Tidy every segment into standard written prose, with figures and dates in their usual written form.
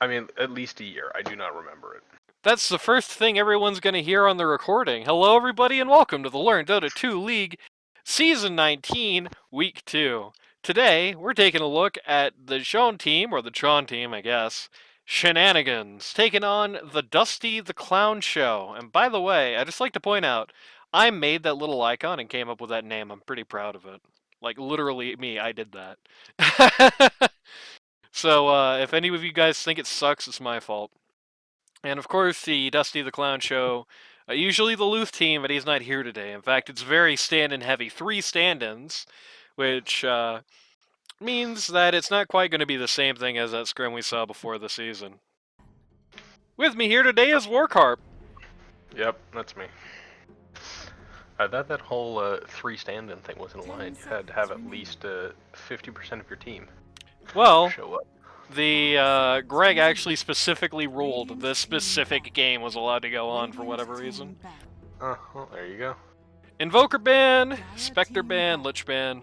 I mean, at least a year. I do not remember it. That's the first thing everyone's going to hear on the recording. Hello, everybody, and welcome to the Learn Dota 2 League Season 19, Week 2. Today, we're taking a look at the Chon team, or the Chon team, I guess, Shenanigans, taking on the Dusty the Klown Show. And by the way, I'd just like to point out, I made that little icon and came up with that name. I'm pretty proud of it. Like, literally me, I did that. So, if any of you guys think it sucks, it's my fault. And of course, the Dusty the Klown Show, usually the Luth team, but he's not here today. In fact, it's very stand-in heavy. 3 stand-ins, which means that it's not quite going to be the same thing as that scrim we saw before the season. With me here today is Warcarp. Yep, that's me. I thought that whole 3 stand-in thing wasn't aligned. You had to have at least 50% of your team Well, show up. the Greg actually specifically ruled this specific game was allowed to go on for whatever reason. Well, there you go. Invoker ban, Spectre ban, Lich ban.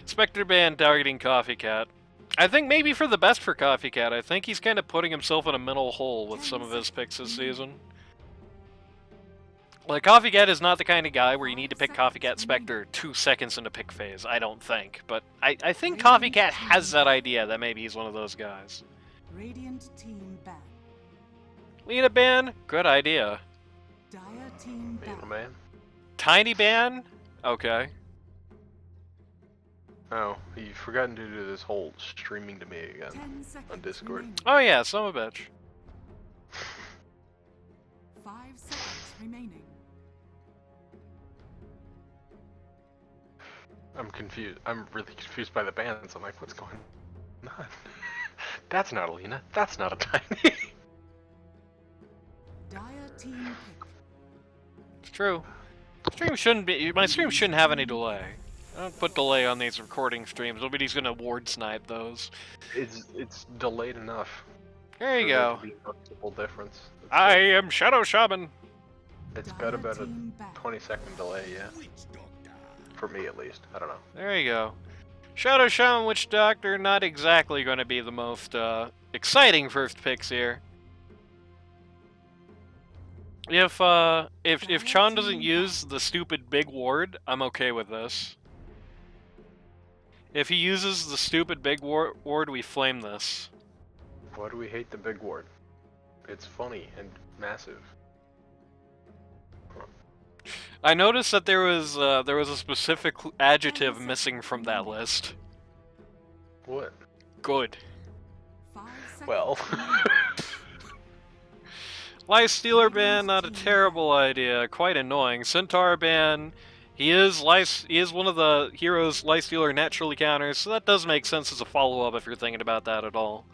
Spectre ban targeting Coffee Cat. I think maybe for the best for Coffee Cat. I think he's kind of putting himself in a mental hole with some of his picks this season. Like, Coffee Cat is not the kind of guy where you need to pick Coffee Cat Spectre 2 seconds into pick phase, I don't think. But I think Coffee Cat has that idea that maybe he's one of those guys. Radiant team ban. Lena ban? Good idea. Dire team ban. Man. Tiny ban? Okay. Oh, you've forgotten to do this whole streaming to me again on Discord. Remaining. Oh yeah, son of a bitch. 5 seconds remaining. I'm confused. I'm really confused by the bans. I'm like, what's going on? That's not a Lena. That's not a Tiny. Dire team pick. It's true. My stream shouldn't have any delay. I don't put delay on these recording streams. Nobody's gonna ward snipe those. It's delayed enough. There you go. For there to be a noticeable difference. I am Shadow Shaman. It's got about a 20-second delay, yeah. For me, at least. I don't know. There you go. Shadow Shaman Witch Doctor, not exactly going to be the most exciting first picks here. If Chon doesn't use the stupid big ward, I'm okay with this. If he uses the stupid big ward, we flame this. Why do we hate the big ward? It's funny and massive. I noticed that there was a specific adjective missing from that list. What? Good. 5 seconds. Well. Life Stealer ban, not a terrible idea. Quite annoying. Centaur ban. He is one of the heroes Life Stealer naturally counters, so that does make sense as a follow-up if you're thinking about that at all.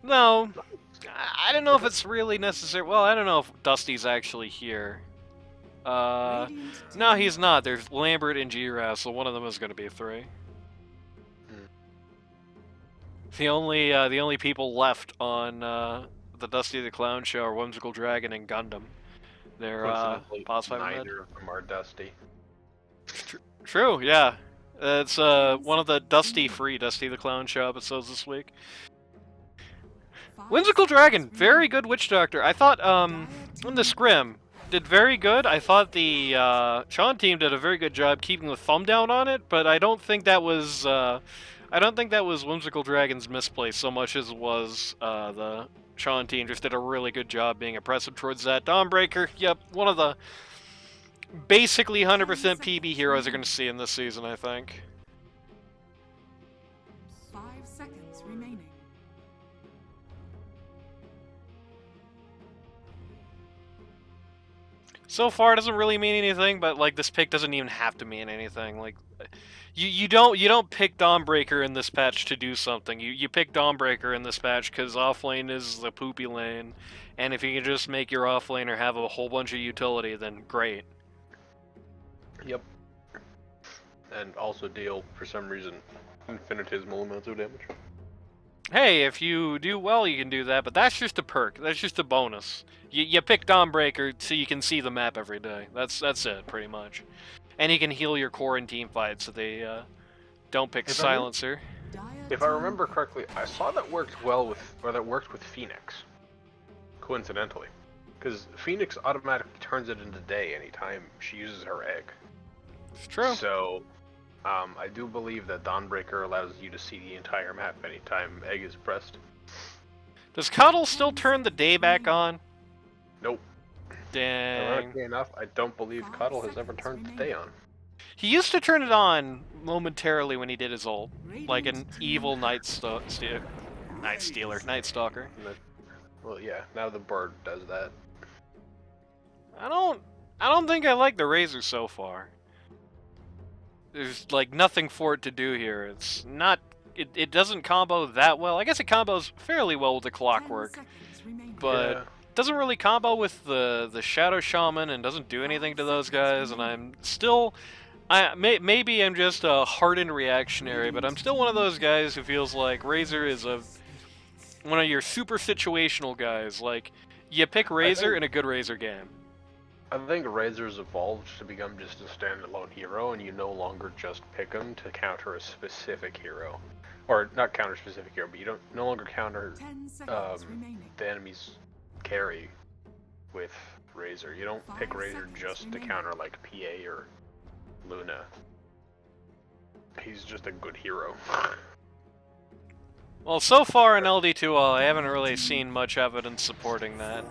No, I don't know if it's really necessary. Well, I don't know if Dusty's actually here. No, he's not. There's Lambert and G-Raz, so one of them is going to be 3. The only people left on the Dusty the Klown Show are Whimsical Dragon and Gundam. They're boss fight. Neither of them are Dusty. True, yeah. It's one of the Dusty the Klown Show episodes this week. Whimsical Dragon, very good Witch Doctor. I thought in the scrim did very good. I thought the Chon team did a very good job keeping the thumb down on it, but I don't think that was Whimsical Dragon's misplay so much as it was the Chon team just did a really good job being oppressive towards that. Dawnbreaker, yep, one of the basically 100% PB heroes you're going to see in this season, I think. 5 seconds remaining. So far, it doesn't really mean anything, but like this pick doesn't even have to mean anything. Like, you don't pick Dawnbreaker in this patch to do something. You pick Dawnbreaker in this patch because offlane is the poopy lane, and if you can just make your offlaner have a whole bunch of utility, then great. Yep. And also deal, for some reason, infinitesimal amounts of damage. Hey, if you do well, you can do that, but that's just a perk. That's just a bonus. You pick Dawnbreaker so you can see the map every day. That's it, pretty much. And you can heal your core in team fights so they don't pick Silencer. If I remember correctly, I saw that worked well with, or that worked with Phoenix. Coincidentally. Because Phoenix automatically turns it into day anytime she uses her egg. It's true. So, I do believe that Dawnbreaker allows you to see the entire map anytime egg is pressed. Does Cuddle still turn the day back on? Nope. Dang. Ironically enough, I don't believe Cuddle has ever turned the day on. He used to turn it on momentarily when he did his ult, like an evil Night Stalker. Well, yeah, now the bird does that. I don't think I like the Razor so far. There's like nothing for it to do here. It's not. It doesn't combo that well. I guess it combos fairly well with the Clockwork, but Yeah. doesn't really combo with the Shadow Shaman and doesn't do anything to those guys. And I'm still. Maybe I'm just a hardened reactionary, but I'm still one of those guys who feels like Razor is one of your super situational guys. Like, you pick Razor in a good Razor game. I think Razor's evolved to become just a standalone hero, and you no longer just pick him to counter a specific hero. Or, not counter a specific hero, but you don't no longer counter 10 seconds remaining. the enemy's carry with Razor. You don't pick 5 Razor seconds just to remaining. counter, like, PA or Luna. He's just a good hero. Well, so far in LD2L, I haven't really seen much evidence supporting that.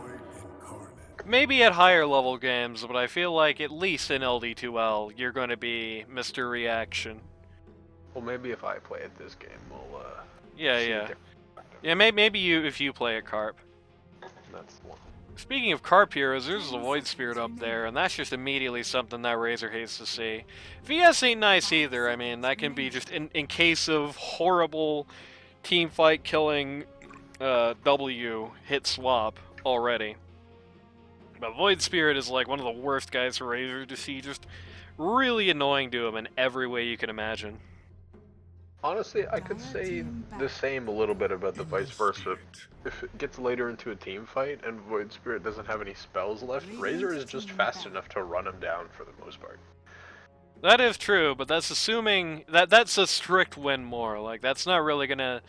Maybe at higher level games, but I feel like at least in LD2L, you're going to be Mr. Reaction. Well, maybe if I play at this game, we'll, Yeah, see a yeah. different perspective. Yeah, maybe you if you play a Carp. That's the one. Speaking of Carp heroes, there's a Void Spirit up there, and that's just immediately something that Razor hates to see. VS ain't nice either. I mean, that can be just in case of horrible team fight killing W hit swap already. But Void Spirit is like one of the worst guys for Razor to see, just really annoying to him in every way you can imagine. Honestly, I could say the same a little bit about the vice versa. If it gets later into a team fight and Void Spirit doesn't have any spells left, Razor is just fast enough to run him down for the most part. That is true, but that's assuming that's a strict win more. Like, that's not really gonna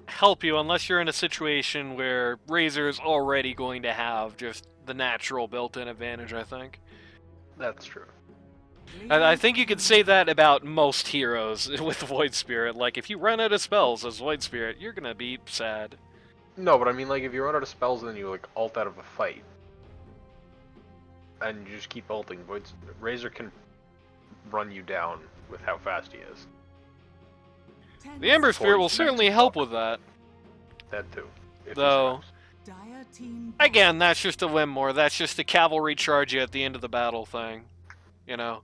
help you unless you're in a situation where Razor is already going to have just the natural built-in advantage, I think. That's true. I think you could say that about most heroes with Void Spirit. Like, if you run out of spells as Void Spirit, you're gonna be sad. No, but I mean, like, if you run out of spells and then you, like, ult out of a fight, and you just keep ulting, Razor can run you down with how fast he is. The Ember Spirit will certainly help with that. That too. If he Though, survives. again, that's just a win more. That's just the cavalry charge you at the end of the battle thing. You know?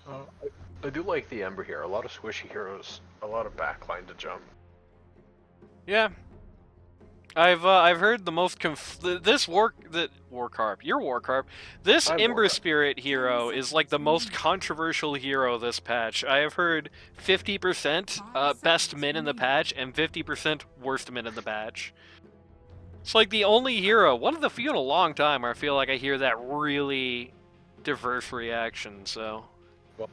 I do like the Ember here. A lot of squishy heroes, a lot of backline to jump. Yeah. I've heard the most this Warcarp, your Warcarp, this I'm Ember Warcarp. Spirit hero is like the most controversial hero this patch. I have heard 50% best mid in the patch and 50% worst mid in the patch. It's like the only hero, one of the few in a long time, where I feel like I hear that really diverse reaction. So Well,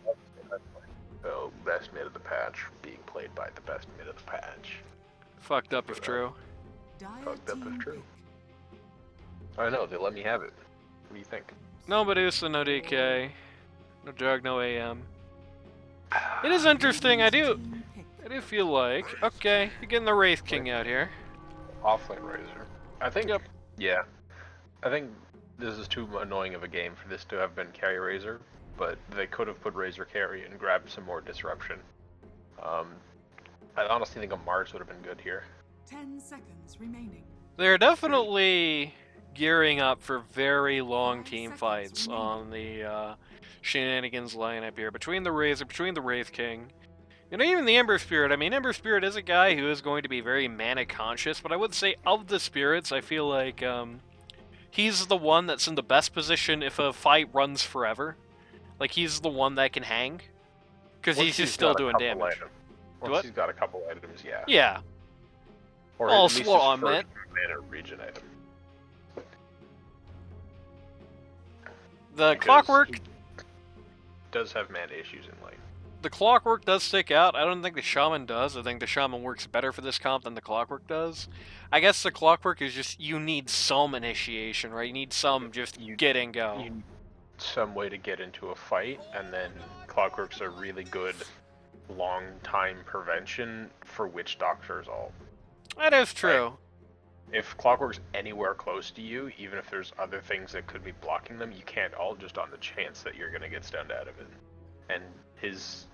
that's like the best mid of the patch being played by the best mid of the patch. fucked up if true. Fucked up if true. I know, they let me have it. What do you think? No Medusa, no DK, no Jug, no AM. It is interesting. I do feel like, okay, you're getting the Wraith King out here. Offlane Razor. I think, Yep. yeah. I think this is too annoying of a game for this to have been carry Razor, but they could have put Razor carry and grabbed some more disruption. I honestly think a Mars would have been good here. 10 seconds remaining. They're definitely gearing up for very long 5 team seconds fights remaining. on the Shenanigans lineup here. Between the Razor, between the Wraith King. You know, even the Ember Spirit. I mean, Ember Spirit is a guy who is going to be very mana conscious, but I would say of the spirits, I feel like he's the one that's in the best position if a fight runs forever. Like, he's the one that can hang. Because Once he's just got still a doing couple damage. items- Once What? he's got a couple items, yeah. Yeah. Or Oh, at least his slow on, first man. mana regen item. The Because Clockwork... he does have mana issues in lane. the Clockwork does stick out. I don't think the Shaman does. I think the Shaman works better for this comp than the Clockwork does. I guess the Clockwork is just, you need some initiation, right? You need some just get and go. You need some way to get into a fight, and then Clockwork's a really good long time prevention for Witch Doctor's ult. That is true. Like, if Clockwork's anywhere close to you, even if there's other things that could be blocking them, you can't ult just on the chance that you're gonna get stunned out of it. And his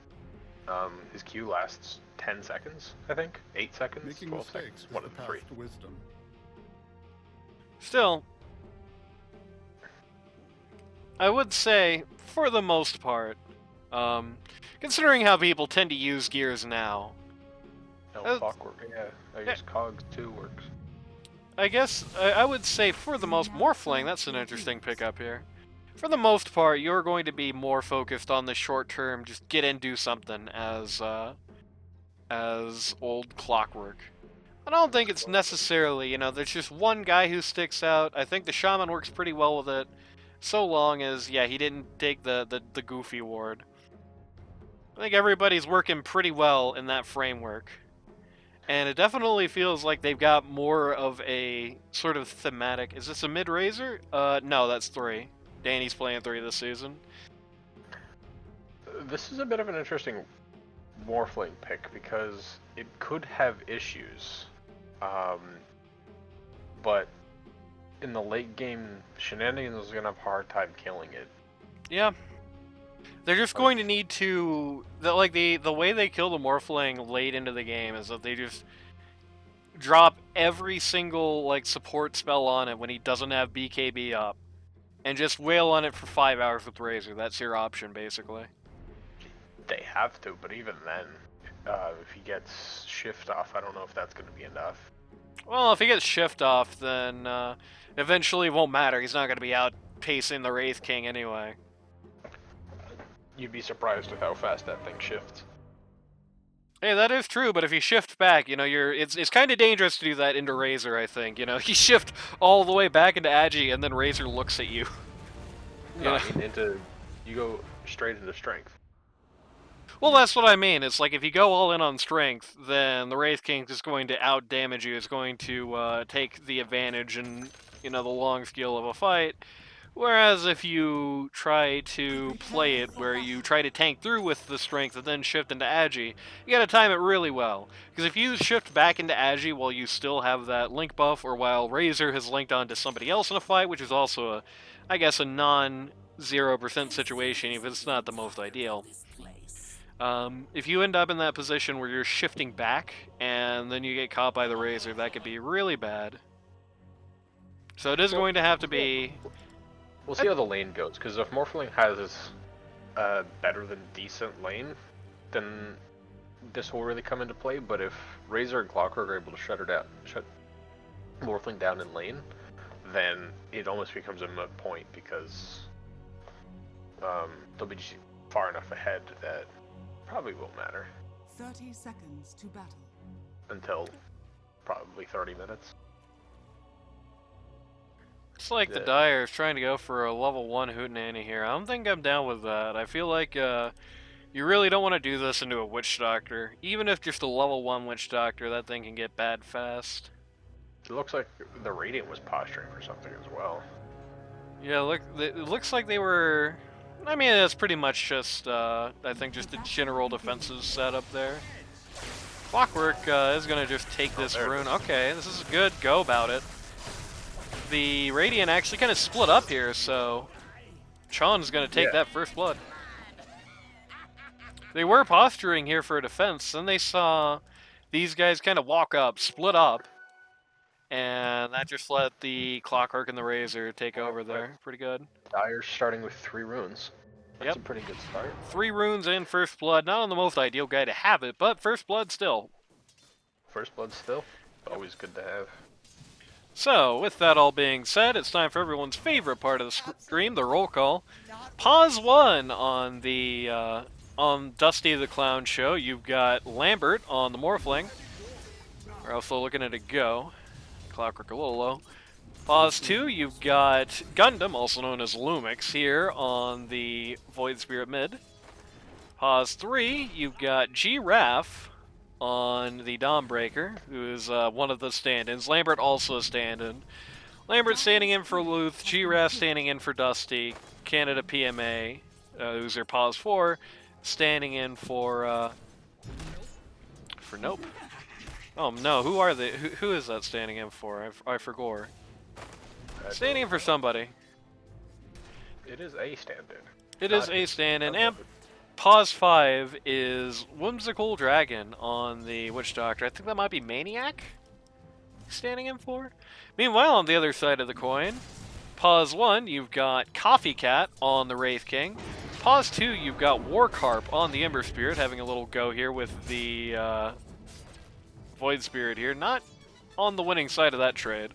Q lasts 10 seconds, I think? 8 seconds? Making 12 mistakes seconds? is One the of the path three. to wisdom. Still, I would say, for the most part, considering how people tend to use gears now, No, Clockwork, yeah. I guess Cogs 2 works. I guess I would say for the most Morphling, that's an interesting pickup here. For the most part, you're going to be more focused on the short term, just get and do something as old Clockwork. I don't think it's necessarily, there's just one guy who sticks out. I think the Shaman works pretty well with it, so long as, yeah, he didn't take the goofy ward. I think everybody's working pretty well in that framework. And it definitely feels like they've got more of a sort of thematic. Is this a mid-raiser? No, that's 3. Danny's playing 3 this season. This is a bit of an interesting Morphling pick because it could have issues. But in the late game, Shenanigans is going to have a hard time killing it. Yeah. They're just going to need to... The way they kill the Morphling late into the game is that they just drop every single support spell on it when he doesn't have BKB up. And just wail on it for 5 hours with Razor. That's your option, basically. They have to, but even then, if he gets shift off, I don't know if that's going to be enough. Well, if he gets shift off, then eventually it won't matter. He's not going to be outpacing the Wraith King anyway. You'd be surprised with how fast that thing shifts. Hey, that is true, but if you shift back, it's kind of dangerous to do that into Razor, I think. You shift all the way back into Agi, and then Razor looks at you. No, I mean, you go straight into strength. Well, that's what I mean. It's like if you go all in on strength, then the Wraith King is going to out-damage you. It's going to take the advantage in, the long skill of a fight. Whereas if you try to play it where you try to tank through with the strength and then shift into Agi, you gotta time it really well. Because if you shift back into Agi while you still have that link buff, or while Razor has linked onto somebody else in a fight, which is also a non-0% situation, if it's not the most ideal. If you end up in that position where you're shifting back and then you get caught by the Razor, that could be really bad. So it is going to have to be... We'll see how the lane goes, because if Morphling has better than decent lane, then this will really come into play. But if Razor and Clockwork are able to shut Morphling down in lane, then it almost becomes a moot point because they'll be just far enough ahead that probably won't matter 30 seconds to battle. until probably 30 minutes. It's like the Dire is trying to go for a level 1 Hootenanny here. I don't think I'm down with that. I feel like you really don't want to do this into a Witch Doctor. Even if just a level 1 Witch Doctor, that thing can get bad fast. It looks like the Radiant was posturing for something as well. Yeah, look, it looks like they were... I mean, that's pretty much just, I think, just a general defensive setup there. Clockwork is going to just take this rune. Okay, this is a good go about it. The Radiant actually kind of split up here, so Chon's going to take that first blood. They were posturing here for a defense, then they saw these guys kind of walk up, split up, and that just let the Clockwork and the Razor take over there. Pretty good. Dire's starting with 3 runes. That's a pretty good start. 3 runes and first blood. Not on the most ideal guy to have it, but first blood still. First blood still. Always good to have. So, with that all being said, it's time for everyone's favorite part of the stream, the roll call. Pause 1 on the on Dusty the Klown Show. You've got Lambert on the Morphling. We're also looking at a go. Clockwork a little low. Pause 2, you've got Gundam, also known as Lumix, here on the Void Spirit mid. Pause 3, you've got Giraffe on the Dawnbreaker, who is one of the stand-ins. Lambert also a stand-in. Lambert standing in for Luth, Giraffe standing in for Dusty, Canada PMA, who's their Pause 4, standing in for Nope. Oh no, who are they? Who is that standing in for? I forgot. Standing in for somebody. It is a stand-in. It is a stand-in, and Pause 5 is Whimsical Dragon on the Witch Doctor. I think that might be Maniac standing in for. Meanwhile, on the other side of the coin, Pause 1, you've got Coffee Cat on the Wraith King. Pause 2, you've got Warcarp on the Ember Spirit, having a little go here with the Void Spirit here. Not on the winning side of that trade.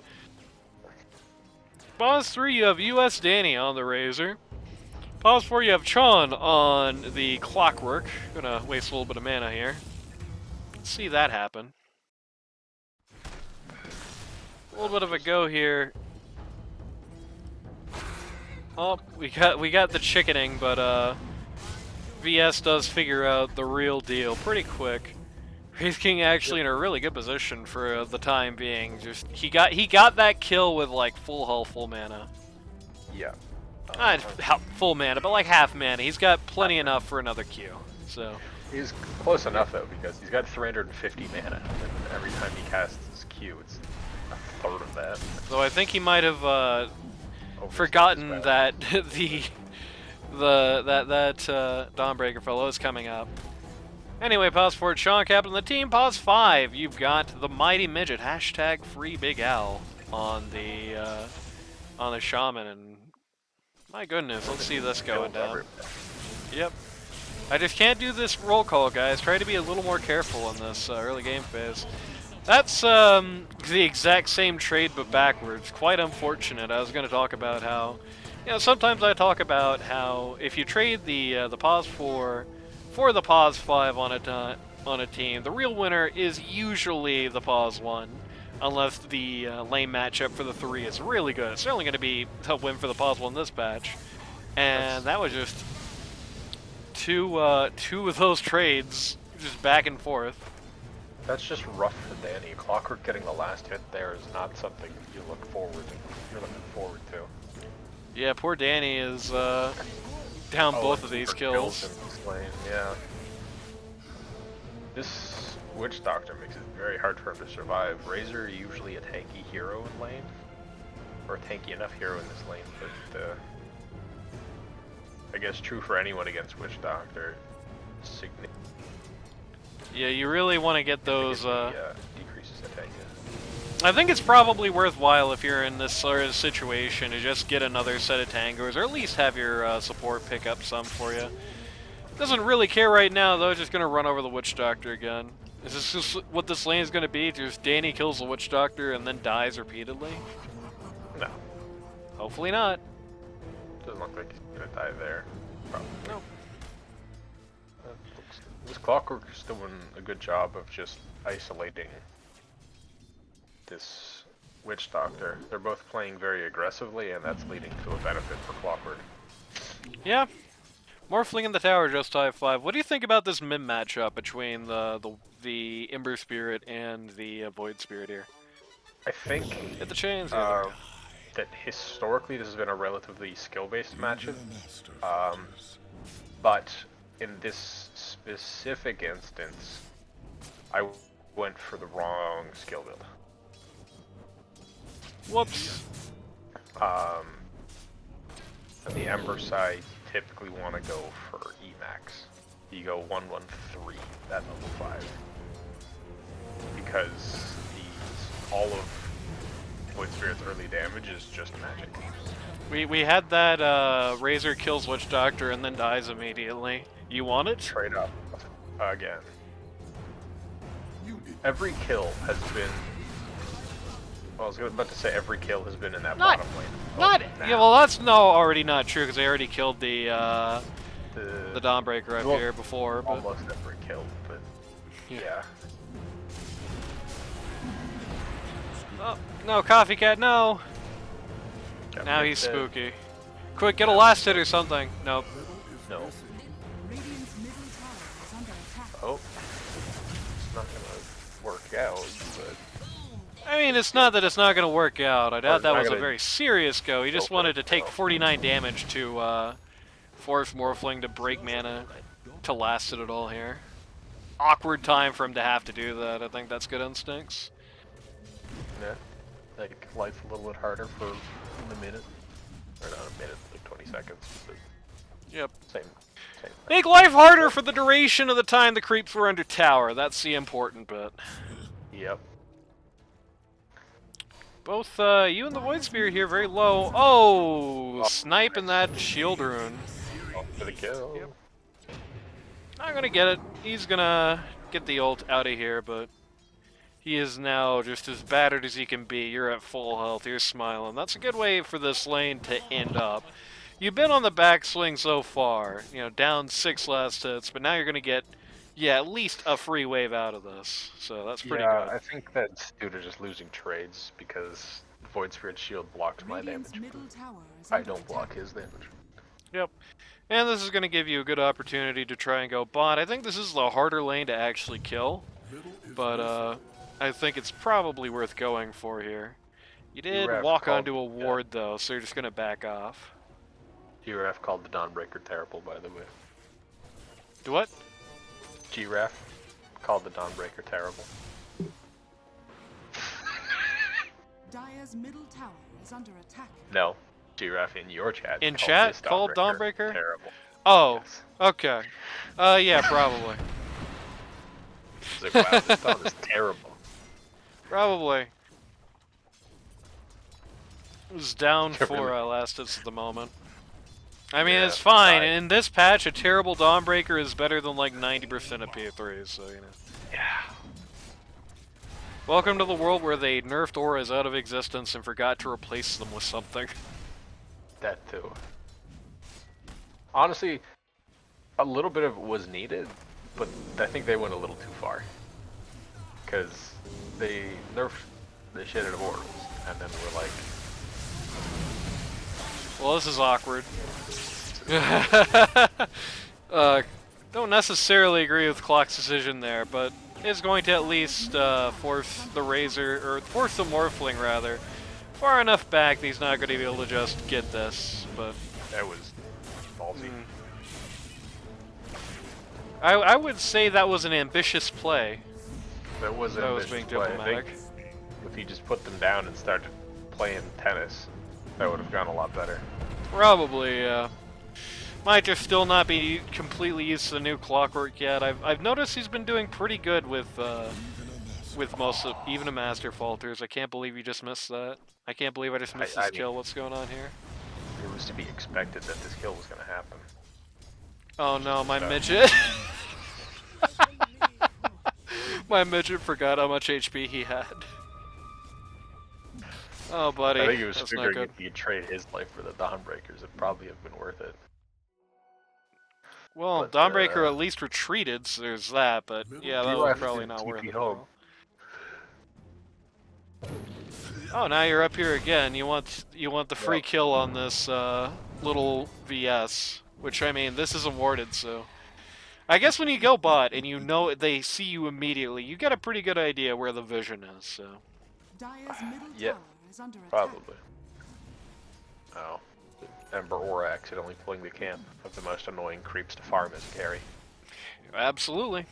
Pause 3, you have US Danny on the Razor. Pause 4, you have Chon on the Clockwork. Gonna waste a little bit of mana here. Let's see that happen. A little bit of a go here. Oh, we got the chickening, but VS does figure out the real deal pretty quick. Wraith King actually in a really good position for the time being. Just he got that kill with like full health, full mana. Yeah. Not full mana, but like half mana. He's got plenty enough for another Q. So He's close enough though, because he's got 350 mana, and every time he casts his Q, it's a third of that. So I think he might have forgotten that that Dawnbreaker fellow is coming up. Anyway, pause 4, Sean captain the team. Pause 5, you've got the Mighty Midget, hashtag free Big Al on the Shaman, and my goodness, let's see this going down. Yep. I just can't do this roll call, guys. Try to be a little more careful in this early game phase. That's the exact same trade, but backwards. Quite unfortunate. I was going to talk about how, sometimes I talk about how if you trade the pause 4 for the pause 5 on a team, the real winner is usually the pause 1, unless the lane matchup for the 3 is really good. It's certainly going to be a win for the pause 1 this patch, and that was just two of those trades, just back and forth. That's just rough for Danny. Clockwork getting the last hit there is not something you're looking forward to. Yeah, poor Danny is down both of these kills. In this lane, yeah. This Witch Doctor makes it very hard for him to survive. Razor usually a tanky hero in lane, or a tanky enough hero in this lane, but I guess true for anyone against Witch Doctor. Yeah, you really want to get those. Decreases attack. I think it's probably worthwhile if you're in this sort of situation to just get another set of tangos, or at least have your support pick up some for you. Doesn't really care right now though. Just gonna run over the Witch Doctor again. Is this just what this lane is gonna be? Just Danny kills the Witch Doctor and then dies repeatedly? No. Hopefully not. Doesn't look like he's gonna die there. Probably. Nope. This Clockwork is doing a good job of just isolating this Witch Doctor. They're both playing very aggressively, and that's leading to a benefit for Clockwork. Yeah. Morphling in the tower, just type 5. What do you think about this mid matchup between the Ember Spirit and the Void Spirit here? I think Hit the chains. that historically this has been a relatively skill-based matchup, but in this specific instance, I went for the wrong skill build. Whoops. On the Ember side, you typically want to go for Emax. You go 1-1-3 at level 5. Because all of Void Spirit's early damage is just magic. We had that Razor kills Witch Doctor and then dies immediately. You want it? Trade up again. Every kill has been. Well, I was about to say every kill has been in that bottom lane. Yeah, well, that's already not true because they already killed the Dawnbreaker up here before. But... Almost every kill, but yeah. Oh, no, Coffee Cat, no! Now he's spooky. Quick, get a last hit or something. Nope. No. out, but I mean, it's not that it's not going to work out. I doubt it's that not was a gonna very serious go. He just go for wanted it, to take so. 49 damage to force Morphling to break mana to last it at all here. Awkward time for him to have to do that. I think that's good instincts. Yeah, like life's a little bit harder for a minute, or not a minute, like 20 seconds. But Yep. same thing. Make life harder for the duration of the time the creeps were under tower. That's the important bit. Yep. Both you and the Void Spirit here very low. Oh, sniping that shield rune. Oh, for the kill. Yep. Not gonna get it. He's gonna get the ult out of here, but he is now just as battered as he can be. You're at full health. You're smiling. That's a good way for this lane to end up. You've been on the backswing so far. You know, down 6 last hits, but now you're gonna get, yeah, at least a free wave out of this. So that's pretty Yeah, good. I think that's due to just losing trades because Void Spirit Shield blocks my Radiant's damage. middle tower is I under don't block attack. his damage. Yep. And this is going to give you a good opportunity to try and go bot. I think this is the harder lane to actually kill, but I think it's probably worth going for here. You did URF walk called- onto a ward, though, so you're just going to back off. GRF called the Dawnbreaker terrible, by the way. Do what? GRF called the Dawnbreaker terrible. Dire's middle tower is under attack. No, GRF in your chat. In called chat? this Called Dawnbreaker? terrible. Oh, Yes. okay. Yeah, probably. It's like, wow, this Dawn is terrible. Probably. It was down Yeah, for really. last hits at the moment. I mean, Yeah, it's fine. right. In this patch, a terrible Dawnbreaker is better than like 90% of P3s, so you know. Yeah. Welcome to the world where they nerfed auras out of existence and forgot to replace them with something. That too. Honestly, a little bit of it was needed, but I think they went a little too far. Because they nerfed the shit out of auras, and then we're like, Well, this is awkward. Don't necessarily agree with Clock's decision there, but is going to at least force the Razor, or force the Morphling rather, far enough back that he's not going to be able to just get this, but... that was ballsy. I would say that was an ambitious play. That was an That was ambitious being play. I diplomatic. think if he just put them down and started playing tennis, that would have gone a lot better. Probably, yeah. Might just still not be completely used to the new Clockwork yet. I've noticed he's been doing pretty good with most of, even a Master falters. I can't believe you just missed that. I can't believe I just missed I this mean- kill. What's going on here? It was to be expected that this kill was going to happen. Oh no, my So- midget. My midget forgot how much HP he had. Oh, buddy. I think he was That's not figuring good. if he could trade his life for the Dawnbreakers, it'd probably have been worth it. Well, but, Dawnbreaker at least retreated, so there's that, but yeah, that was DRF probably did not keep worth me it. home. Oh, now you're up here again. You want the free Yep. kill on this little VS, which I mean, this is awarded, so I guess when you go bot and you know they see you immediately, you get a pretty good idea where the vision is. So Dire's middle Yeah, tower is under attack. Probably. Oh. Ember Aura accidentally pulling the camp of the most annoying creeps to farm as a carry. absolutely.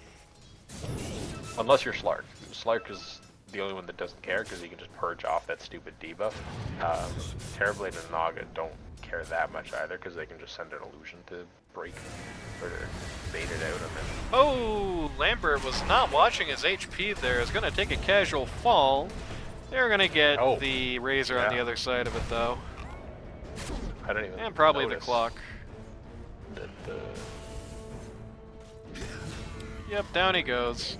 Unless you're Slark. Slark is the only one that doesn't care because he can just purge off that stupid debuff. Terrorblade and Naga don't care that much either because they can just send an illusion to break or to bait it out and then... Oh, Lambert was not watching his HP there. Is going to take a casual fall. They're going to get Oh, the Razor on the yeah. other side of it, though. I don't even And probably the notice clock. That, Yep, down he goes.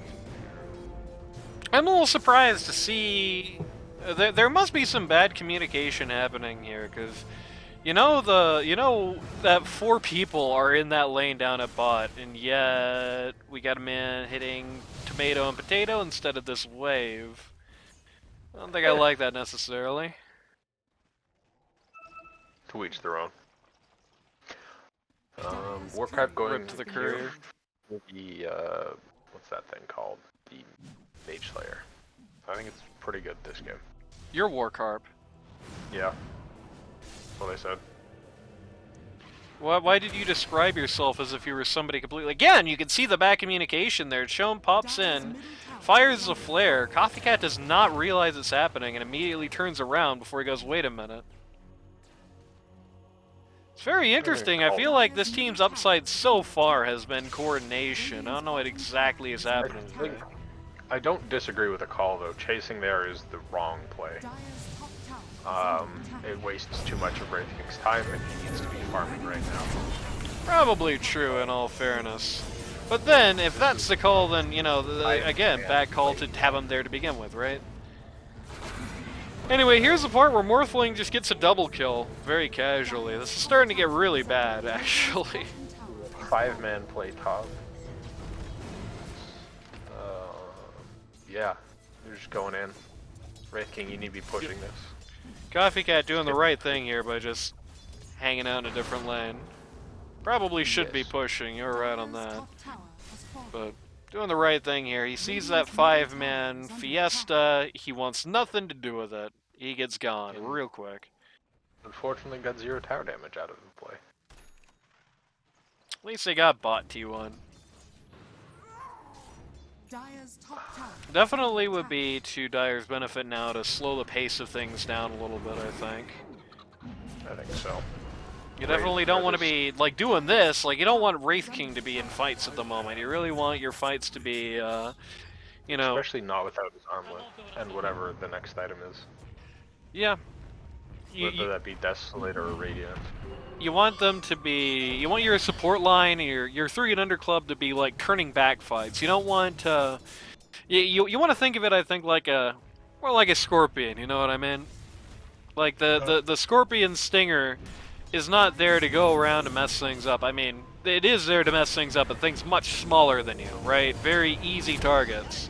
I'm a little surprised to see... There must be some bad communication happening here, because... You know that 4 people are in that lane down at bot, and yet we got him in hitting tomato and potato instead of this wave. I don't think I like that necessarily. to each their own. Warcraft going Rip to the courier. The what's that thing called? The Mage Slayer. I think it's pretty good this game. You're War Carp. Yeah. That's what I said. Why did you describe yourself as if you were somebody completely... Again, you can see the bad communication there. Chon pops in, fires a flare. Coffee Cat does not realize it's happening and immediately turns around before he goes, wait a minute. It's very interesting. I feel like this team's upside so far has been coordination. I don't know what exactly is happening today. I don't disagree with the call, though. Chasing there is the wrong play. It wastes too much of Wraith King's time, and he needs to be farming right now. Probably true, in all fairness. But then, if that's the call, then, you know, again, bad call to have him there to begin with, right? Anyway, here's the part where Morphling just gets a double kill, very casually. This is starting to get really bad, actually. 5-man play top. Yeah, you're just going in. Wraith King, you need to be pushing this. Coffee Cat doing the right thing here by just hanging out in a different lane. Probably should be pushing, you're right on that. But doing the right thing here. He sees that 5-man Fiesta, he wants nothing to do with it. He gets gone real quick. Unfortunately, got 0 tower damage out of the play. At least they got bot T1. Definitely would be to Dire's benefit now to slow the pace of things down a little bit, I think. I think so. You definitely don't want to be, like, doing this. Like, you don't want Wraith King to be in fights at the moment. You really want your fights to be, you know... Especially not without his armlet, and whatever the next item is. Yeah. Whether that be Desolator or Radiant. You want them to be... You want your support line, your 3 and under club to be, like, turning back fights. You don't want, You want to think of it, I think, like a... More like a Scorpion, you know what I mean? Like, the Scorpion Stinger is not there to go around and mess things up. I mean, it is there to mess things up, but things much smaller than you, right? Very easy targets.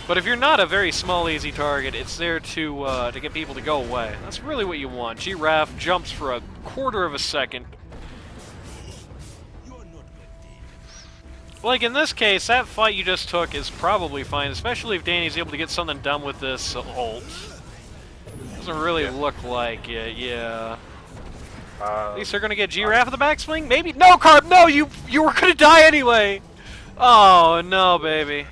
But if you're not a very small, easy target, it's there to get people to go away. That's really what you want. Giraffe jumps for a quarter of a second. Like in this case, that fight you just took is probably fine, especially if Danny's able to get something done with this ult. Doesn't really look like it, yeah. At least they're gonna get Giraffe at the backswing? Maybe? No, Carp, no! You were gonna die anyway! Oh, no, baby.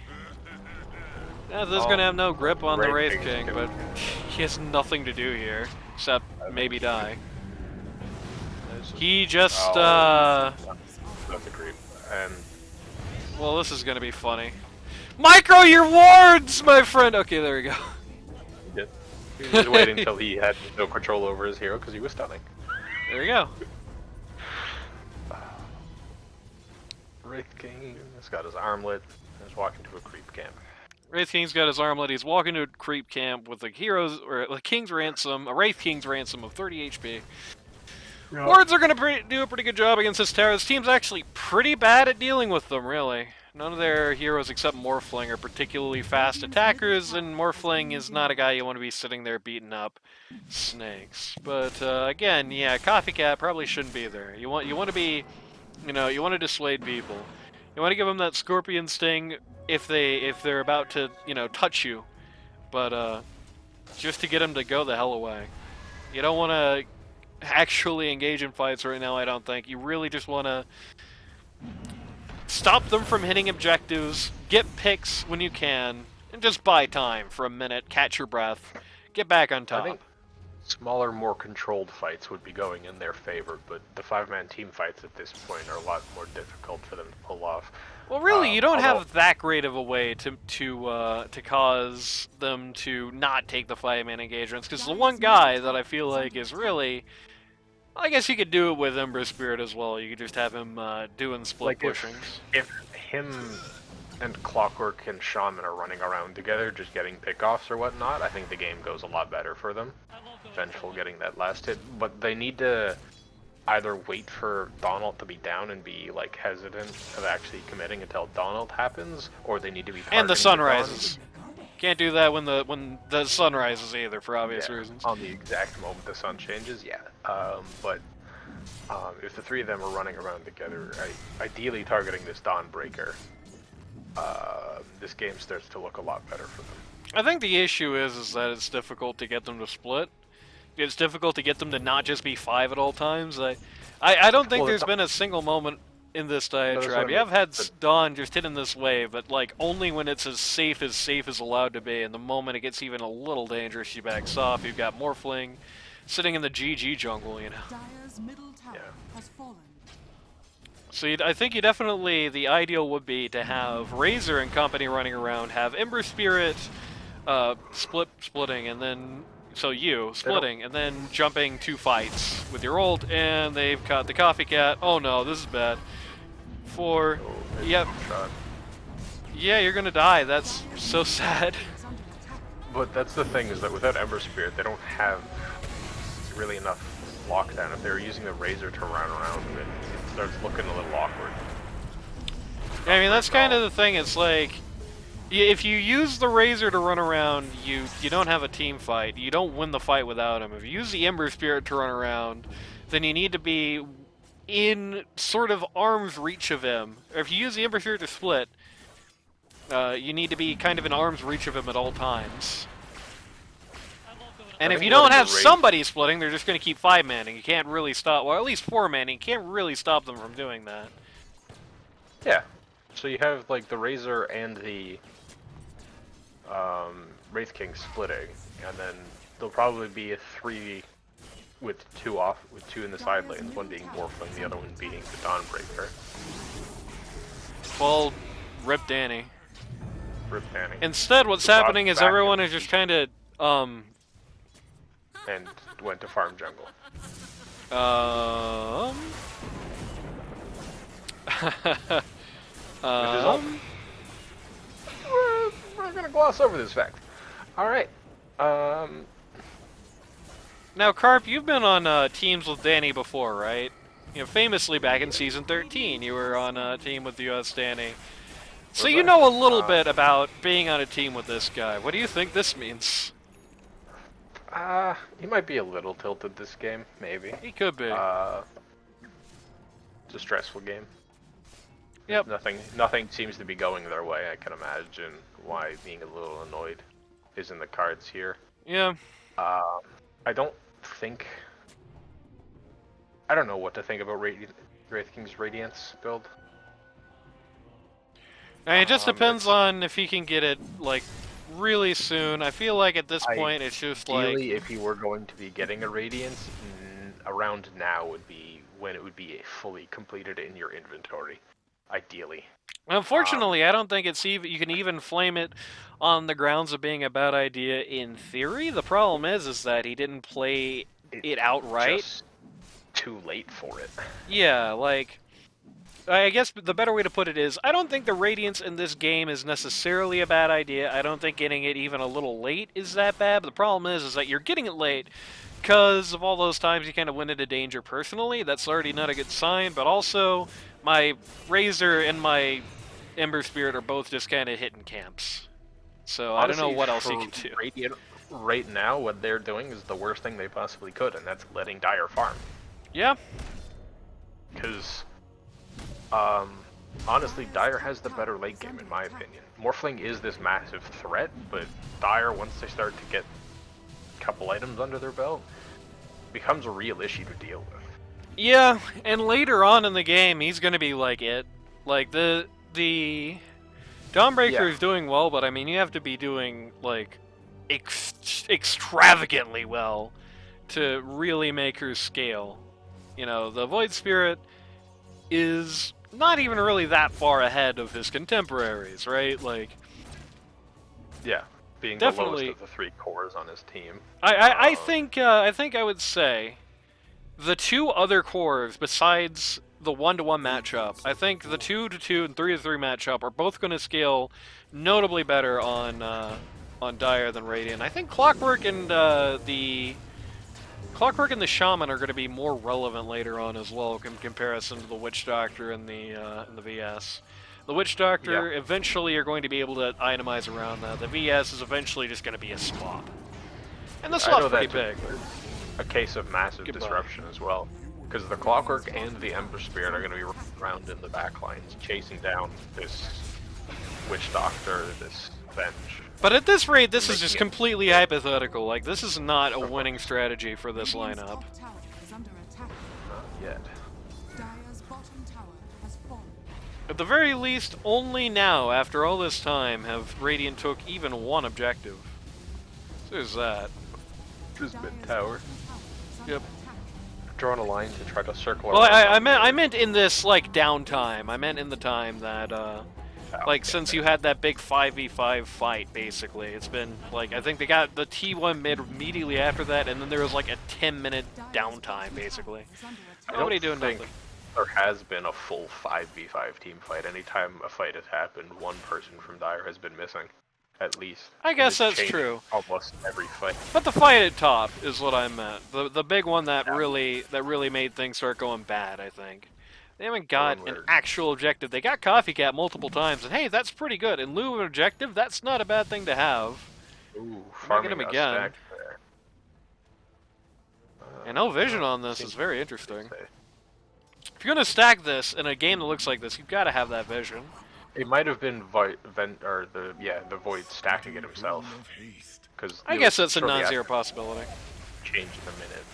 This is gonna have no grip on the Wraith King, but he has nothing to do here, except maybe die. He just, That's a creep. And... Well, this is gonna be funny. Micro your wards, my friend! Okay, there we go. He did. He was just waiting until he had no control over his hero because he was stunning. There you go. Wraith King has got his armlet and is walking to a creep camp. Wraith King's got his armlet. He's walking to a creep camp with a hero's or a King's ransom, a Wraith King's ransom of 30 HP. Yeah. Wards are gonna do a pretty good job against this tower. This team's actually pretty bad at dealing with them, really. None of their heroes except Morphling are particularly fast attackers, and Morphling is not a guy you want to be sitting there beating up snakes. But again, yeah, Coffee Cat probably shouldn't be there. You want to be, you know, you want to dissuade people. You want to give them that Scorpion Sting if they're about to, you know, touch you, but just to get them to go the hell away. You don't want to actually engage in fights right now, I don't think. You really just want to stop them from hitting objectives, get picks when you can, and just buy time for a minute, catch your breath, get back on top. I think smaller, more controlled fights would be going in their favor, but the 5-man team fights at this point are a lot more difficult for them to pull off. Well, really, you don't have that great of a way to cause them to not take the 5-man engagements, because the one guy that I feel like is really... I guess you could do it with Ember Spirit as well. You could just have him doing split pushing. If him and Clockwork and Shaman are running around together, just getting pickoffs or whatnot, I think the game goes a lot better for them. Vengeful getting that last hit, but they need to either wait for Donald to be down and be like hesitant of actually committing until Donald happens, or they need to be and the sun rises. Can't do that when the sun rises either, for obvious reasons. On the exact moment the sun changes, yeah. But if the 3 of them are running around together, ideally targeting this Dawnbreaker, this game starts to look a lot better for them. I think the issue is that it's difficult to get them to split. It's difficult to get them to not just be 5 at all times. I don't think Well, there's been a single moment in this that's what diatribe. I You have mean. had The- Dawn just hit in this way, but like only when it's as safe as allowed to be. And the moment it gets even a little dangerous, she backs off. You've got Morphling sitting in the GG jungle, you know. Dire's middle tower Yeah. has fallen. So I think you definitely, the ideal would be to have Razor and company running around, have Ember Spirit splitting, and then, so you, splitting, and then jumping 2 fights with your ult, and they've got the Coffee Cat. Oh no, this is bad. 4, Oh, yep, shot. yeah, you're gonna die, that's so sad. Is under attack. But that's the thing, is that without Ember Spirit, they don't have really enough lockdown. If they're using the Razor to run around, it starts looking a little awkward. I mean, that's kind of the thing, it's like, if you use the Razor to run around, you don't have a team fight. You don't win the fight without him. If you use the Ember Spirit to run around, then you need to be in sort of arm's reach of him. Or if you use the Ember Spirit to split, you need to be kind of in arm's reach of him at all times. And if think you don't letting have the Razor- somebody splitting, they're just going to keep 5-manning. You can't really stop, well, at least 4-manning. You can't really stop them from doing that. Yeah. So you have like the Razor and the Wraith King splitting, and then there'll probably be a 3 with 2 in the side lanes, one being Morphling, the other one being the Dawnbreaker. Well, rip Danny. Rip Danny. Instead, what's The bot happening is back everyone and- is just kind of, And went to farm jungle. um, We're gonna gloss over this fact. Alright. now, Carp, you've been on teams with Danny before, right? You know, famously back in Season 13, you were on a team with US Danny. So Was you I? know a little bit about being on a team with this guy. What do you think this means? He might be a little tilted this game, maybe. He could be. It's a stressful game. Yep. Nothing seems to be going their way. I can imagine why being a little annoyed is in the cards here. Yeah. I don't think. I don't know what to think about Wraith King's Radiance build. And it just depends it's- on if he can get it, like, really soon. I feel like at this point it's just like... Ideally, if you were going to be getting a Radiance, around now would be when it would be fully completed in your inventory. Ideally. Unfortunately, I don't think it's even. You can even flame it on the grounds of being a bad idea in theory. The problem is that he didn't play it outright. Just too late for it. Yeah, like, I guess the better way to put it is, I don't think the Radiance in this game is necessarily a bad idea. I don't think getting it even a little late is that bad. But the problem is that you're getting it late because of all those times you kind of went into danger personally. That's already not a good sign. But also, my Razor and my Ember Spirit are both just kind of hitting camps. So I don't know Honestly, what else you for can do. Radiant, right now, what they're doing is the worst thing they possibly could, and that's letting Dire farm. Yeah. Because, honestly, Dire has the better late game, in my opinion. Morphling is this massive threat, but Dire, once they start to get a couple items under their belt, becomes a real issue to deal with. Yeah, and later on in the game, he's gonna be like it. Like the Dawnbreaker Yeah. is doing well, but I mean, you have to be doing like extravagantly well to really make her scale. You know, the Void Spirit is not even really that far ahead of his contemporaries, right? Like, Yeah, being Definitely. the lowest of the 3 cores on his team. I think I would say the 2 other cores besides the 1-to-1 matchup, I think the 2-to-2 and 3-to-3 matchup are both going to scale notably better on Dire than Radiant. I think Clockwork and the Shaman are going to be more relevant later on as well in comparison to the Witch Doctor and the VS. The Witch Doctor eventually are going to be able to itemize around that. The VS is eventually just going to be a swap. And the I swap's know pretty that big. a case of massive Goodbye. disruption as well. Because the Clockwork and the Ember Spirit are going to be around in the backlines, chasing down this Witch Doctor, this Venge. But at this rate, this is just completely hypothetical. Like, this is not a winning strategy for this Radiant's lineup. top tower is under attack. Not yet. Dire's bottom tower has fallen. At the very least, only now, after all this time, have Radiant took even one objective. So there's that. Just mid Dire's tower. bottom tower is under Yep. attack. Drawing a line to try to circle Well, around. I meant in this, like, downtime. I meant in the time that, like, since you had that big 5v5 fight, basically. It's been, like, I think they got the T1 mid immediately after that, and then there was, like, a 10-minute downtime, basically. Nobody doing think nothing. there has been a full 5v5 team fight. Anytime a fight has happened, one person from Dire has been missing, at least. I guess It's that's changed true. Almost every fight. But the fight at top is what I meant. The big one that really made things start going bad, I think. They haven't got an actual objective. They got Coffee Cat multiple times, and hey, that's pretty good. In lieu of an objective, that's not a bad thing to have. Ooh, Making him farming a again. stack there. And no vision on this is very interesting. If you're gonna stack this in a game that looks like this, you've got to have that vision. It might have been the Void stacking it himself. Because I guess that's a non-zero possibility. Change in a minute.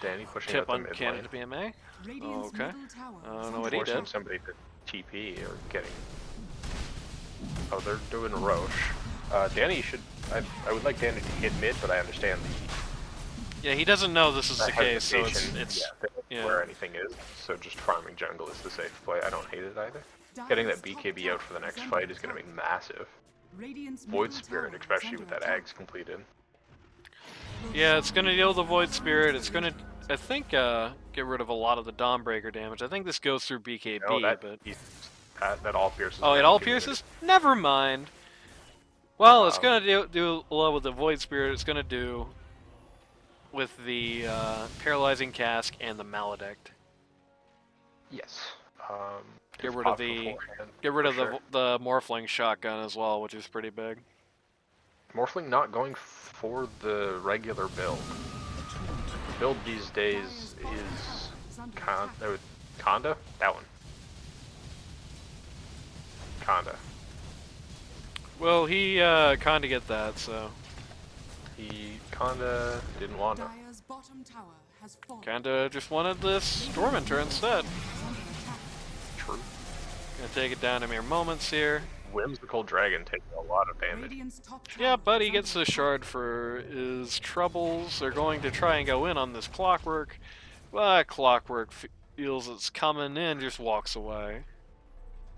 Danny pushing Tip out the on mid candidate lane. BMA. Radiant's Okay. middle tower I don't is know under what he attack. Forcing did. somebody to TP or getting. Oh, they're doing Roche. Danny should. I would like Danny to hit mid, but I understand Yeah, he doesn't know this is the the case, so hesitation, yeah. where anything is. So just farming jungle is the safe play. I don't hate it either. Getting that BKB out for the next fight is going to be massive. Radiant's Void middle Spirit, tower is especially under with that attack. Ags completed. Yeah, it's gonna deal the Void Spirit. It's gonna, I think, get rid of a lot of the Dawnbreaker damage. I think this goes through BKB, No, but that all pierces. oh, it down all to pierces? Never mind. Well, it's gonna do a lot with the Void Spirit. It's gonna do with the Paralyzing Cask and the Maledict. Yes. Get rid of the the Morphling shotgun as well, which is pretty big. Morphling not going for the regular build. The build these days is Conda? That one. Conda. Well, he kinda get that, so He kinda didn't want to. Dire's bottom tower has fallen. kinda just wanted this Tormentor instead. Is under attack. True. Gonna take it down in mere moments here. Whimsical Dragon taking a lot of damage. Radiant's top tower Yeah, but is he gets under the shard for his troubles. They're going to try and go in on this Clockwork. But Clockwork feels it's coming in, just walks away.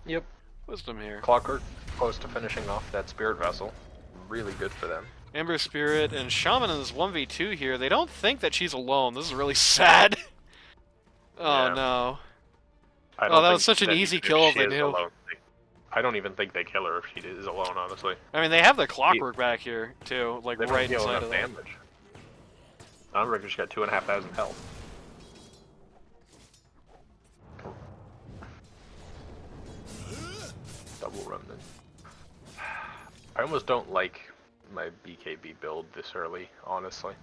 Yep. Wisdom here. Clockwork close to finishing off that Spirit Vessel. Really good for them. Ember Spirit and Shaman in this 1v2 here. They don't think that she's alone. This is really sad. Oh Yeah. no. I Oh, don't that think was such an that easy even if kill if she they is knew. alone, I don't even think they kill her if she is alone, honestly. I mean, they have the Clockwork back here, too. Like, They don't right deal inside enough of that. damage. Dawnbreaker's got 2,500 health. Double remnant. I almost don't like my BKB build this early, honestly.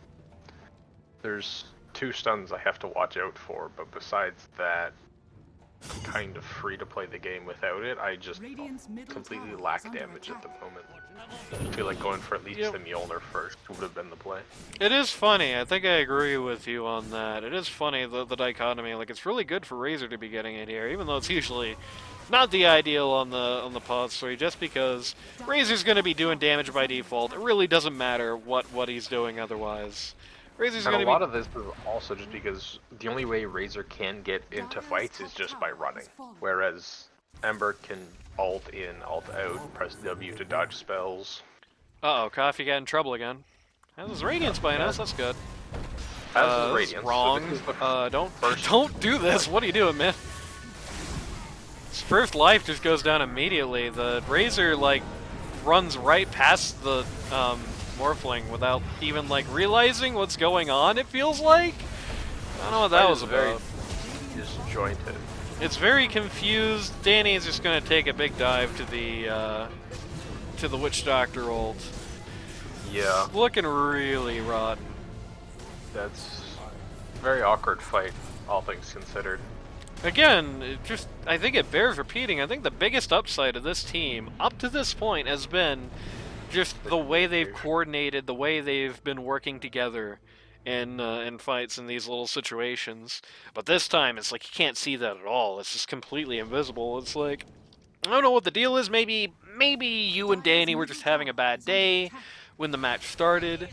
There's 2 stuns I have to watch out for, but besides that, I'm kind of free to play the game without it. I just Radiant's middle completely tower lack is under damage at attack. the moment. I feel like going for at least Yep. the Mjolnir first would have been the play. It is funny. I think I agree with you on that. It is funny, the dichotomy. Like, it's really good for Razor to be getting it here, even though it's usually not the ideal on the pod story, just because Razor's going to be doing damage by default. It really doesn't matter what he's doing otherwise. Razor's And going a to lot be... of this is also just because the only way Razor can get into fights is just by running. Whereas Ember can ult in, ult out, press W to dodge spells. Uh-oh, Coffee got in trouble again. Has his Radiance by us, that's good. As This is is Radiance. wrong. So this is the Don't do this. What are you doing, man? His first life just goes down immediately. The Razor, like, runs right past the Morphling without even, like, realizing what's going on, it feels like. I don't know what that was very about. disjointed. It's very confused. Danny is just gonna take a big dive to the Witch Doctor ult. Yeah, Looking really rotten. that's a very awkward fight, all things considered. again, I think it bears repeating. I think the biggest upside of this team up to this point has been just the way they've coordinated, the way they've been working together in fights in these little situations. But this time, it's like you can't see that at all. It's just completely invisible. It's like, I don't know what the deal is. Maybe you and Danny were just having a bad day when the match started.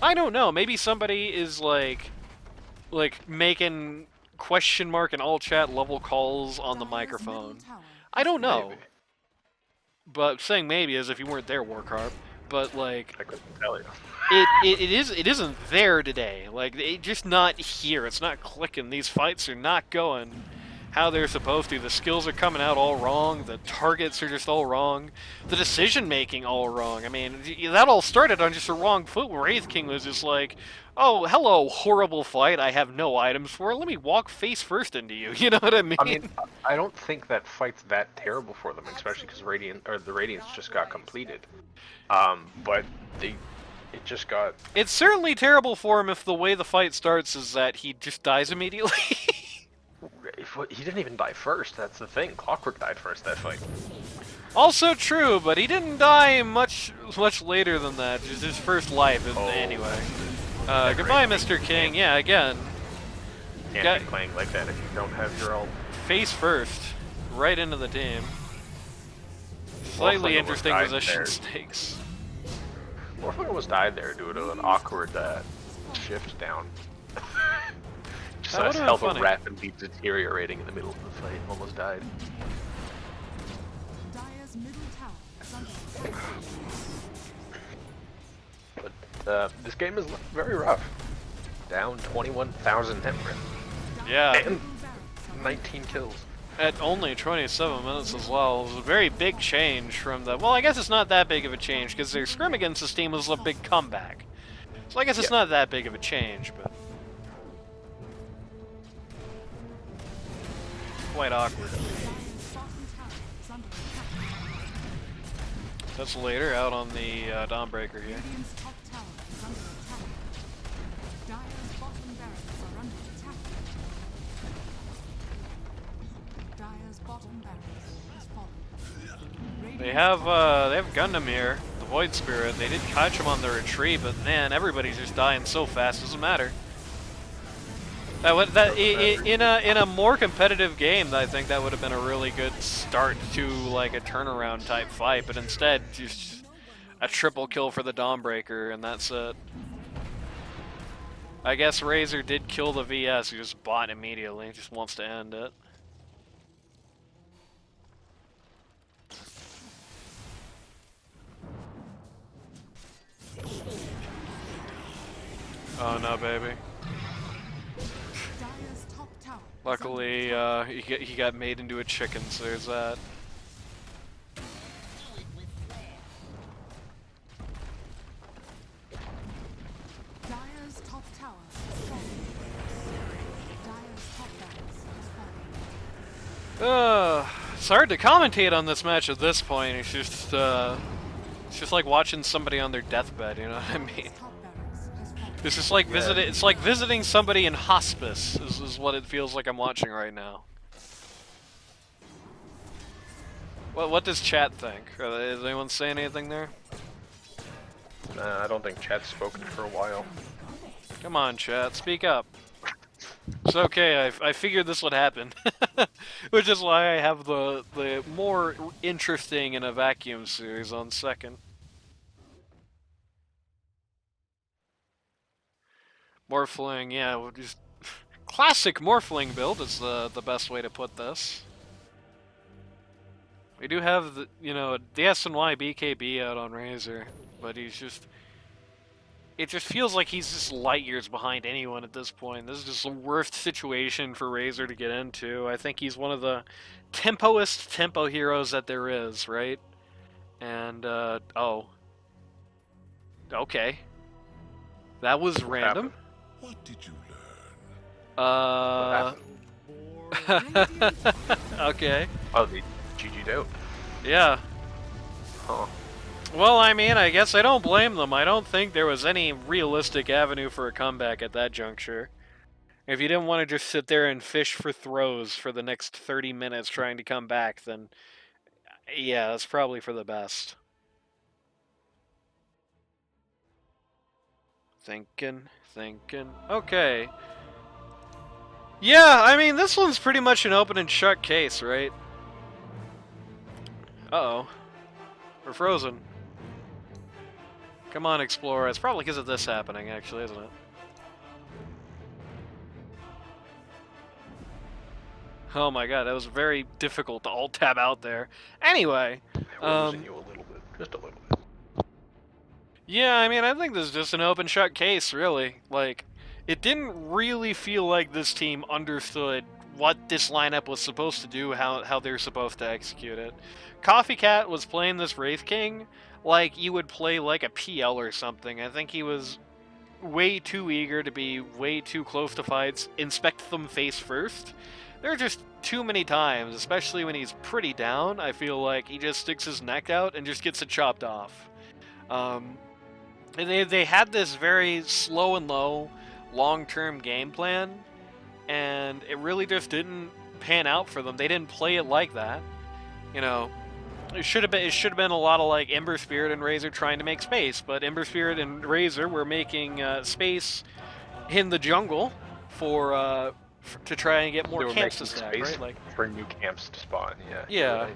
I don't know. Maybe somebody is like making question mark and all chat level calls on the microphone. I don't know. Maybe. But saying maybe as if you weren't there, Warcarp. But like, I couldn't tell you. it isn't there today. Like, it's just not here. It's not clicking. These fights are not going how they're supposed to. The skills are coming out all wrong. The targets are just all wrong. The decision making all wrong. I mean, that all started on just a wrong foot. Wraith King was just like, "Oh, hello, horrible fight. I have no items for it. Let me walk face first into you." You know what I mean? I mean, I don't think that fight's that terrible for them, especially because the Radiance just got completed. But it just got. It's certainly terrible for him if the way the fight starts is that he just dies immediately. He didn't even die first. That's the thing. Clockwork died first that fight. Also true, but he didn't die much later than that. Just his first life, anyway. Goodbye, Mr. King. Yeah, again. Can't be playing like that if you don't have your ult. Face first, right into the team. Slightly interesting position stakes. Morphling almost died there due to an awkward shift down. Just That his would've health been was funny. rapidly deteriorating in the middle of the fight. Almost died. Dire's middle tower is under attack. But this game is very rough. Down 21,000 net worth. Yeah, And 19 kills. at only 27 minutes as well. It was a very big change from the... Well, I guess it's not that big of a change, because their scrim against this team was a big comeback. So I guess it's not that big of a change, but... quite awkward. Dire's bottom tower is under attack. That's later, out on the Dawnbreaker here. Radiant's top tower is under attack. Dire's bottom barracks are under attack. Dire's bottom barracks is falling. They have Gundam here, the Void Spirit. They did catch him on the retreat, but man, everybody's just dying so fast. Doesn't matter. In a more competitive game, I think that would have been a really good start to like a turnaround type fight. But instead, just a triple kill for the Dawnbreaker, and that's it. I guess Razor did kill the VS. He just bought immediately. Just wants to end it. Oh no, baby. Dire's top tower is Luckily, he got made into a chicken, so there's that. Dire's top tower is falling. Dire's top barracks is falling. It's hard to commentate on this match at this point. It's just like watching somebody on their deathbed. You know what I mean? Top barracks has fallen. It's just like visiting. It's like visiting somebody in hospice. Is what it feels like I'm watching right now. What does chat think? Does anyone say anything there? I don't think chat's spoken for a while. Come on, chat, speak up. It's okay. I figured this would happen, which is why I have the more interesting in a vacuum series on second. Morphling, yeah, we'll just classic Morphling build is the best way to put this. We do have the the S&Y BKB out on Razor, but he's just. It just feels like he's just light years behind anyone at this point. This is just the worst situation for Razor to get into. I think he's one of the tempoest tempo heroes that there is, right? And, oh. Okay. That was random. What did you Okay. Oh, they GG'd out. Yeah. Huh. Well, I mean, I guess I don't blame them. I don't think there was any realistic avenue for a comeback at that juncture. If you didn't want to just sit there and fish for throws for the next 30 minutes trying to come back, then yeah, that's probably for the best. Thinking. Okay. Yeah, I mean, this one's pretty much an open and shut case, right? Uh-oh. We're frozen. Come on, Explorer. It's probably because of this happening, actually, isn't it? Oh my god, that was very difficult to alt-tab out there. Anyway, We're losing you a little bit. Just a little bit. yeah, I mean, I think this is just an open-shut case, really. Like, it didn't really feel like this team understood what this lineup was supposed to do, how they're supposed to execute it. Coffee Cat was playing this Wraith King like you would play like a PL or something. I think he was way too eager to be way too close to fights, inspect them face first. There are just too many times, especially when he's pretty down, I feel like he just sticks his neck out and just gets it chopped off. They had this very slow and low, long-term game plan, and it really just didn't pan out for them. They didn't play it like that. You know, it should have been a lot of like Ember Spirit and Razor trying to make space, but Ember Spirit and Razor were making space in the jungle for to try and get more They were camps to making stack, space right? Like, for new camps to spawn. Yeah. Yeah. you're right.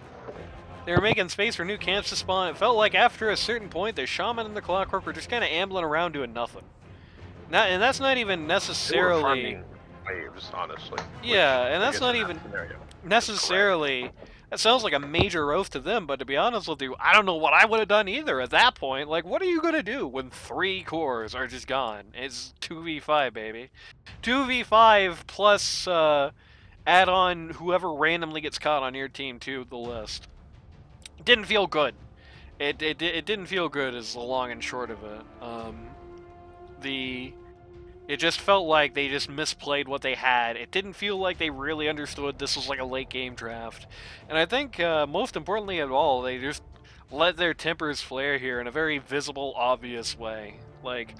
they were making space for new camps to spawn. It felt like after a certain point, the Shaman and the Clockwork were just kind of ambling around doing nothing. And that's not even They were necessarily. farming waves, honestly. Yeah, which and I that's guess not in that even scenario. necessarily. That sounds like a major oath to them, but to be honest with you, I don't know what I would have done either at that point. Like, what are you gonna do when 3 cores are just gone? It's 2v5, baby. 2v5 plus add on whoever randomly gets caught on your team to the list. Didn't feel good. It didn't feel good is the long and short of it. It just felt like they just misplayed what they had. It didn't feel like they really understood this was like a late game draft. And I think most importantly of all, they just let their tempers flare here in a very visible, obvious way. Like,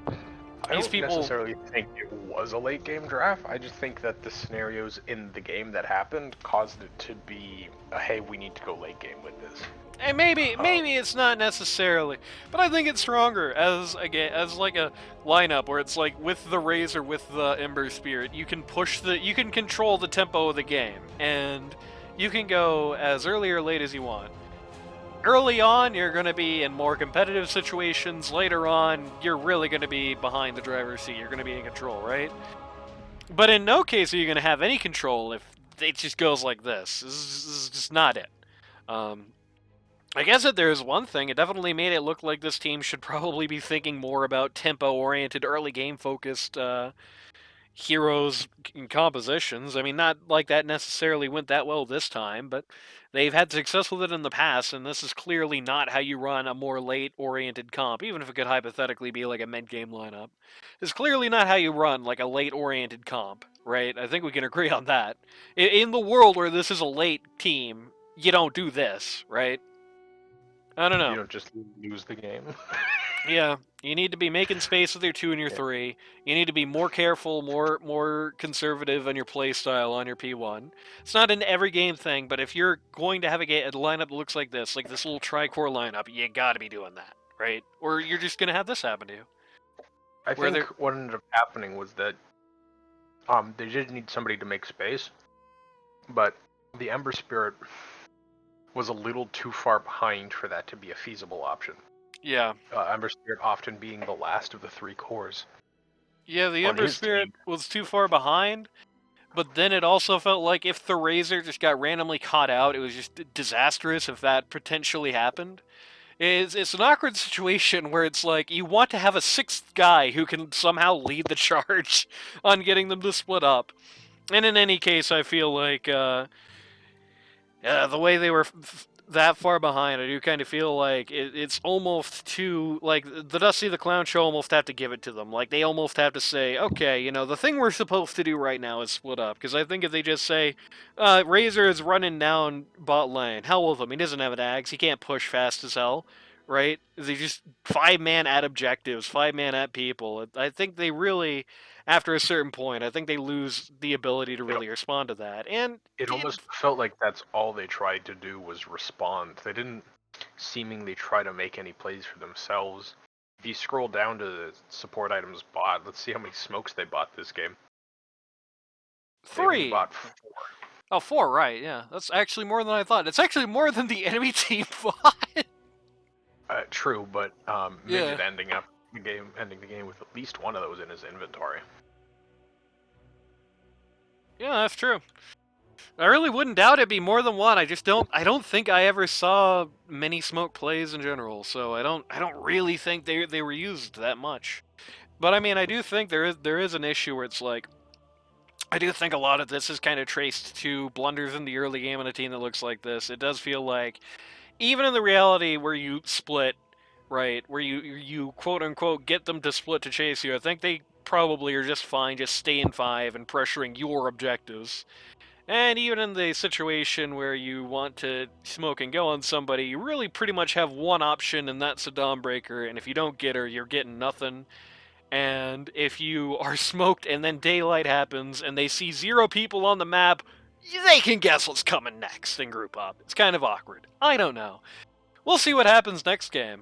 I these don't people... necessarily think it was a late game draft. I just think that the scenarios in the game that happened caused it to be, hey, we need to go late game with this. And maybe it's not necessarily, but I think it's stronger as like a lineup where it's like with the Razor, with the Ember Spirit, you can control the tempo of the game, and you can go as early or late as you want. Early on, you're going to be in more competitive situations. Later on, you're really going to be behind the driver's seat. You're going to be in control, right? But in no case are you going to have any control if it just goes like this. This is just not it. I guess if there's one thing, it definitely made it look like this team should probably be thinking more about tempo-oriented, early game-focused heroes and compositions. I mean, not like that necessarily went that well this time, but they've had success with it in the past, and this is clearly not how you run a more late-oriented comp, even if it could hypothetically be like a mid-game lineup. It's clearly not how you run like a late-oriented comp, right? I think we can agree on that. In the world where this is a late team, you don't do this, right? I don't know. You don't just lose the game. Yeah, you need to be making space with your 2 and your 3. You need to be more careful, more conservative on your play style on your P1. It's not an every game thing, but if you're going to have a lineup that looks like this little tri-core lineup, you got to be doing that, right? Or you're just going to have this happen to you. I think what ended up happening was that they did need somebody to make space, but the Ember Spirit was a little too far behind for that to be a feasible option. Yeah. Ember Spirit often being the last of the 3 cores. Yeah, the Ember Spirit was too far behind, but then it also felt like if the Razor just got randomly caught out, it was just disastrous if that potentially happened. It's an awkward situation where it's like you want to have a 6th guy who can somehow lead the charge on getting them to split up. And in any case, I feel like the way they were that far behind, I do kind of feel like it's almost too, like, the Dusty the Klown Show almost have to give it to them. Like, they almost have to say, okay, the thing we're supposed to do right now is split up. Because I think if they just say, Razor is running down bot lane, hell with him, he doesn't have an axe, he can't push fast as hell. right? They just 5-man at objectives, 5-man at people. I think they really, after a certain point, I think they lose the ability to really respond to that. And It almost felt like that's all they tried to do was respond. They didn't seemingly try to make any plays for themselves. If you scroll down to the support items bought, let's see how many smokes they bought this game. They only 3. bought 4. Oh, 4, right, yeah. That's actually more than I thought. It's actually more than the enemy team bought. True, but Yeah. Midget ending the game with at least one of those in his inventory. Yeah, that's true. I really wouldn't doubt it'd be more than one. I don't think I ever saw many smoke plays in general, so I don't really think they were used that much. But I mean, I do think there is an issue where it's like, I do think a lot of this is kind of traced to blunders in the early game on a team that looks like this. It does feel like, even in the reality where you split, right, where you quote unquote get them to split to chase you, I think they probably are just fine just staying 5 and pressuring your objectives. And even in the situation where you want to smoke and go on somebody, you really pretty much have one option, and that's a Dawnbreaker, and if you don't get her, you're getting nothing. And if you are smoked and then daylight happens and they see 0 people on the map, they can guess what's coming next and group up. It's kind of awkward. I don't know. We'll see what happens next game.